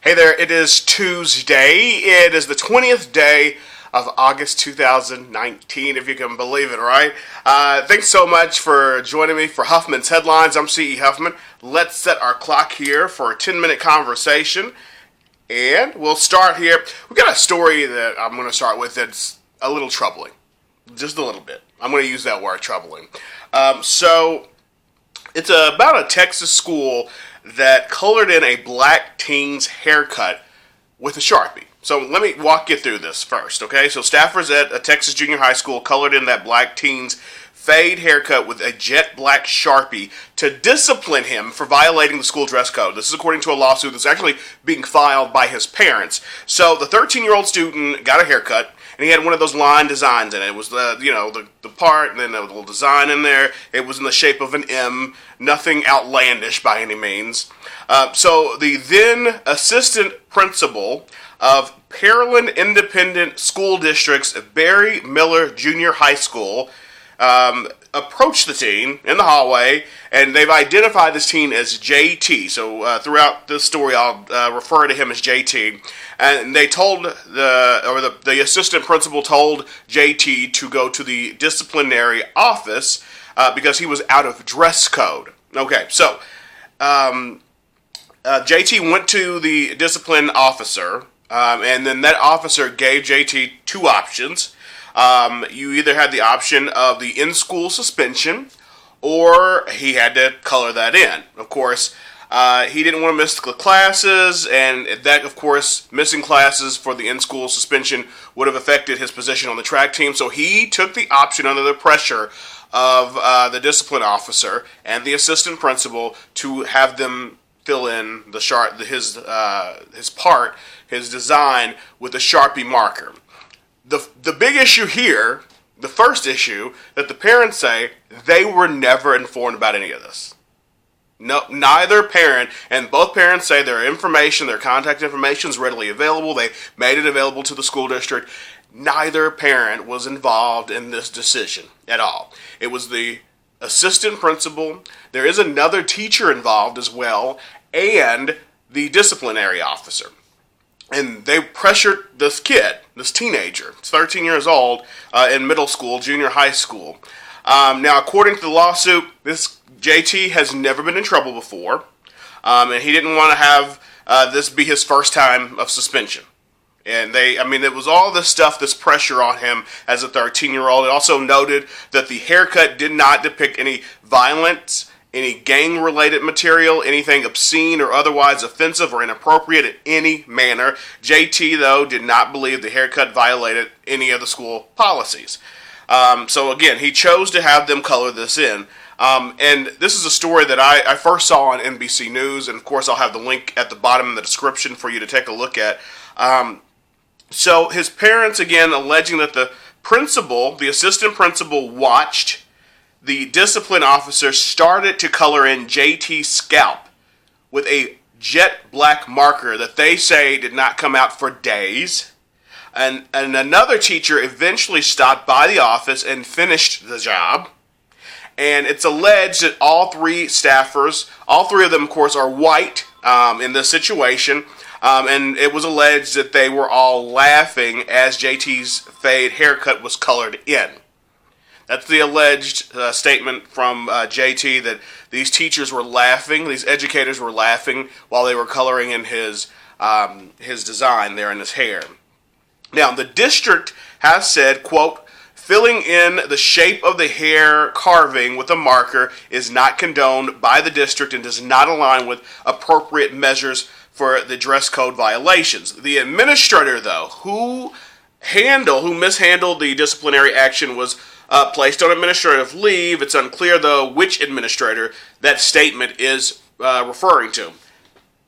Hey there, it is Tuesday. It is the 20th day of August 2019, if you can believe it, right? Thanks so much for joining me for Huffman's Headlines. I'm CE Huffman. Let's set our clock here for a 10-minute conversation, and we'll start here. We've got a story that I'm going to start with that's a little troubling. Just a little bit. I'm going to use that word, troubling. So, it's about a Texas school that colored in a black teen's haircut with a Sharpie. So let me walk you through this first, okay? So staffers at a Texas junior high school colored in that black teen's fade haircut with a jet black Sharpie to discipline him for violating the school dress code. This is according to a lawsuit that's actually being filed by his parents. So the 13-year-old student got a haircut, and he had one of those line designs in it. It was the part, and then a little design in there. It was in the shape of an M, nothing outlandish by any means. So the then assistant principal of Pearland Independent School District's Barry Miller Junior High School approached the teen in the hallway, and they've identified this teen as JT. So throughout this story, I'll refer to him as JT. And they told the assistant principal told JT to go to the disciplinary office because he was out of dress code. Okay, so JT went to the discipline officer, and then that officer gave JT two options. You either had the option of the in-school suspension, or he had to color that in. Of course, he didn't want to miss the classes, and that, of course, missing classes for the in-school suspension would have affected his position on the track team. So he took the option under the pressure of the discipline officer and the assistant principal to have them fill in his design with a Sharpie marker. The big issue here, the first issue, that the parents say they were never informed about any of this. No, neither parent, and both parents say their contact information is readily available. They made it available to the school district. Neither parent was involved in this decision at all. It was the assistant principal. There is another teacher involved as well, and the disciplinary officer. And they pressured this kid, this teenager, 13 years old, in middle school, junior high school. Now, according to the lawsuit, this JT has never been in trouble before, and he didn't want to have this be his first time of suspension. And it was all this stuff, this pressure on him as a 13-year-old. It also noted that the haircut did not depict any violence, any gang-related material, anything obscene or otherwise offensive or inappropriate in any manner. JT, though, did not believe the haircut violated any of the school policies. So again, he chose to have them color this in. And this is a story that I first saw on NBC News, and of course I'll have the link at the bottom in the description for you to take a look at. So his parents, again, alleging that the assistant principal, watched the discipline officer started to color in JT's scalp with a jet black marker that they say did not come out for days. And another teacher eventually stopped by the office and finished the job. And it's alleged that all three staffers, all three of them, of course, are white in this situation. And it was alleged that they were all laughing as JT's fade haircut was colored in. That's the alleged statement from JT, that these teachers were laughing, these educators were laughing while they were coloring in his design there in his hair. Now, the district has said, quote, filling in the shape of the hair carving with a marker is not condoned by the district and does not align with appropriate measures for the dress code violations. The administrator, though, who mishandled the disciplinary action was placed on administrative leave. It's unclear, though, which administrator that statement is referring to.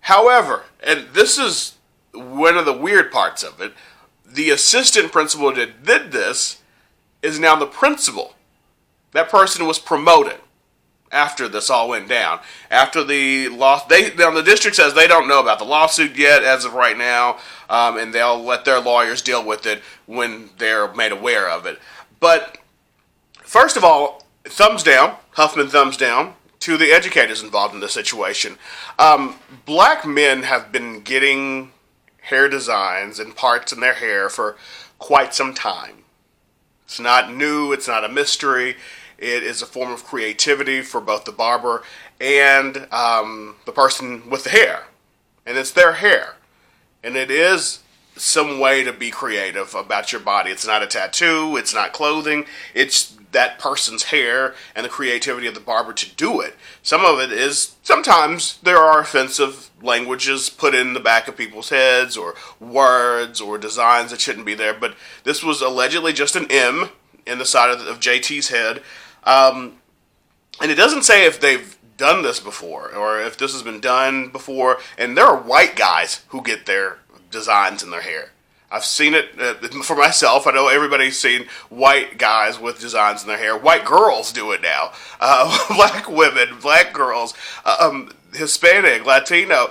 However, and this is one of the weird parts of it, the assistant principal that did this is now the principal. That person was promoted after this all went down. After the the district says they don't know about the lawsuit yet as of right now, and they'll let their lawyers deal with it when they're made aware of it. But first of all, thumbs down, Huffman thumbs down. to the educators involved in this situation. Black men have been getting hair designs and parts in their hair for quite some time. It's not new, it's not a mystery. It is a form of creativity for both the barber and the person with the hair. And it's their hair. And it is some way to be creative about your body. It's not a tattoo, it's not clothing, it's that person's hair and the creativity of the barber to do it. Some of it is, sometimes there are offensive languages put in the back of people's heads or words or designs that shouldn't be there, but this was allegedly just an M in the side of JT's head. And it doesn't say if they've done this before or if this has been done before, and there are white guys who get their designs in their hair. I've seen it for myself. I know everybody's seen white guys with designs in their hair. White girls do it now. Black women, black girls, Hispanic, Latino,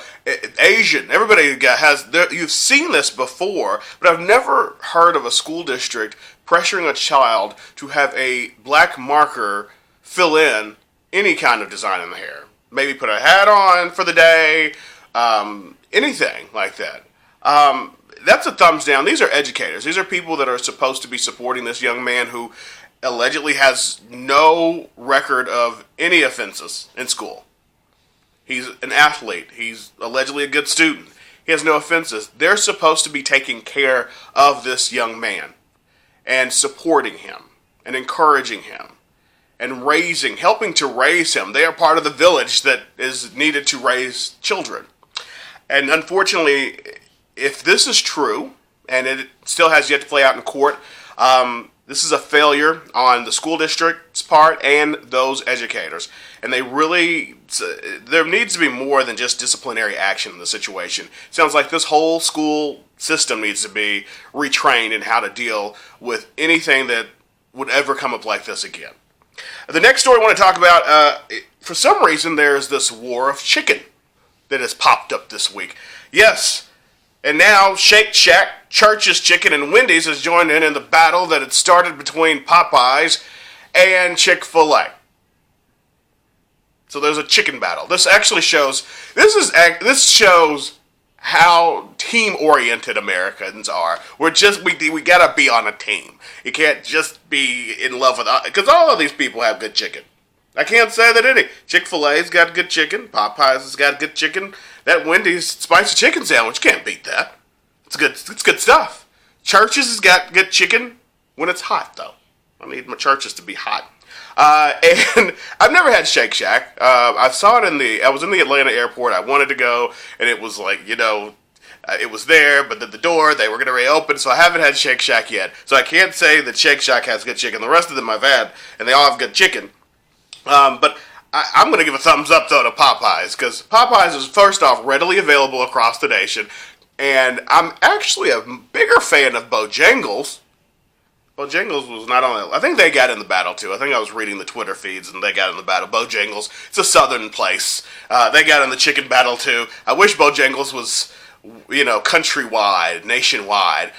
Asian. Everybody you've seen this before, but I've never heard of a school district pressuring a child to have a black marker fill in any kind of design in the hair. Maybe put a hat on for the day, anything like that. That's a thumbs down. These are educators. These are people that are supposed to be supporting this young man who allegedly has no record of any offenses in school. He's an athlete. He's allegedly a good student. He has no offenses. They're supposed to be taking care of this young man and supporting him and encouraging him and helping to raise him. They are part of the village that is needed to raise children. And unfortunately, if this is true, and it still has yet to play out in court, this is a failure on the school district's part and those educators. And there needs to be more than just disciplinary action in the situation. It sounds like this whole school system needs to be retrained in how to deal with anything that would ever come up like this again. The next story I want to talk about, for some reason, there's this war of chicken that has popped up this week. Yes. And now Shake Shack, Church's Chicken, and Wendy's has joined in the battle that had started between Popeyes and Chick-fil-A. So there's a chicken battle. This shows how team-oriented Americans are. We gotta be on a team. You can't just be in love with, because all of these people have good chicken. I can't say that any. Chick-fil-A's got good chicken. Popeyes has got good chicken. That Wendy's spicy chicken sandwich, can't beat that. It's good stuff. Church's has got good chicken when it's hot, though. I need my Church's to be hot. And I've never had Shake Shack. I saw it I was in the Atlanta airport. I wanted to go, and it was like, it was there, but at the door, they were going to reopen, so I haven't had Shake Shack yet. So I can't say that Shake Shack has good chicken. The rest of them I've had, and they all have good chicken. But I'm going to give a thumbs up, though, to Popeyes, because Popeyes is, first off, readily available across the nation, and I'm actually a bigger fan of Bojangles. Bojangles was not only, I think they got in the battle, too. I think I was reading the Twitter feeds, and they got in the battle. Bojangles, it's a southern place. They got in the chicken battle, too. I wish Bojangles was, countrywide, nationwide,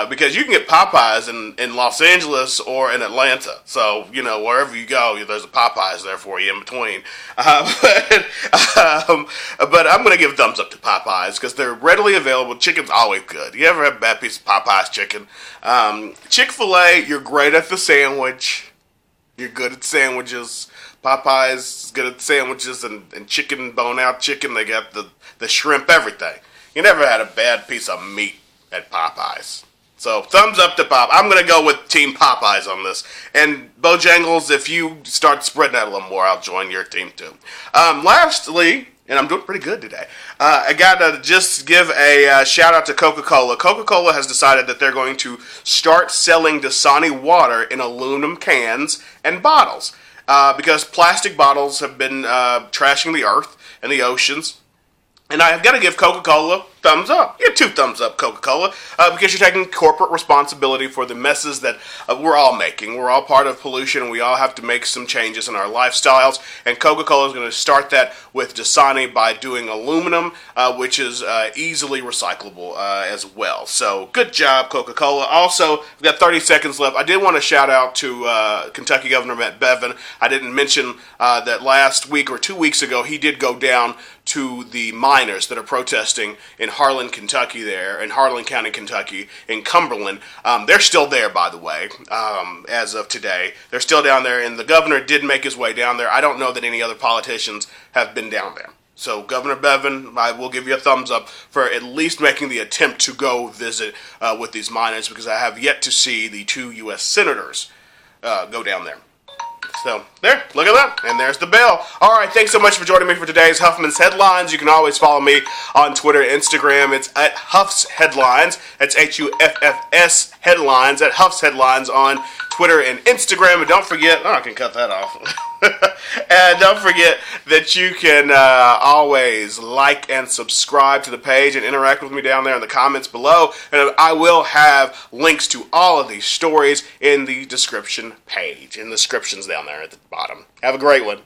because you can get Popeyes in Los Angeles or in Atlanta. So, wherever you go, there's a Popeyes there for you in between. But I'm going to give a thumbs up to Popeyes because they're readily available. Chicken's always good. You ever have a bad piece of Popeyes chicken? Chick-fil-A, you're great at the sandwich. You're good at sandwiches. Popeyes is good at sandwiches and chicken, bone-out chicken. They got the shrimp, everything. You never had a bad piece of meat at Popeyes. So, thumbs up to Popeyes. I'm going to go with Team Popeyes on this. And Bojangles, if you start spreading out a little more, I'll join your team too. Lastly, and I'm doing pretty good today, I got to just give a shout out to Coca-Cola. Coca-Cola has decided that they're going to start selling Dasani water in aluminum cans and bottles. Because plastic bottles have been trashing the earth and the oceans. And I've got to give Coca-Cola thumbs up. You get 2 thumbs up, Coca-Cola, because you're taking corporate responsibility for the messes that we're all making. We're all part of pollution, and we all have to make some changes in our lifestyles. And Coca-Cola is going to start that with Dasani by doing aluminum, which is easily recyclable as well. So good job, Coca-Cola. Also, we've got 30 seconds left. I did want to shout out to Kentucky Governor Matt Bevin. I didn't mention that last week or 2 weeks ago he did go down to the miners that are protesting in Harlan, Kentucky there, in Harlan County, Kentucky, in Cumberland. They're still there, by the way, as of today. They're still down there, and the governor did make his way down there. I don't know that any other politicians have been down there. So Governor Bevin, I will give you a thumbs up for at least making the attempt to go visit with these miners, because I have yet to see the 2 U.S. senators go down there. So, there, look at that, and there's the bell. All right, thanks so much for joining me for today's Huffman's Headlines. You can always follow me on Twitter and Instagram. It's at Huff's Headlines. That's Huffs Headlines, at Huff's Headlines on Twitter and Instagram. And don't forget, I can cut that off. And don't forget that you can always like and subscribe to the page and interact with me down there in the comments below. And I will have links to all of these stories in the description page, in the descriptions down there at the bottom. Have a great one.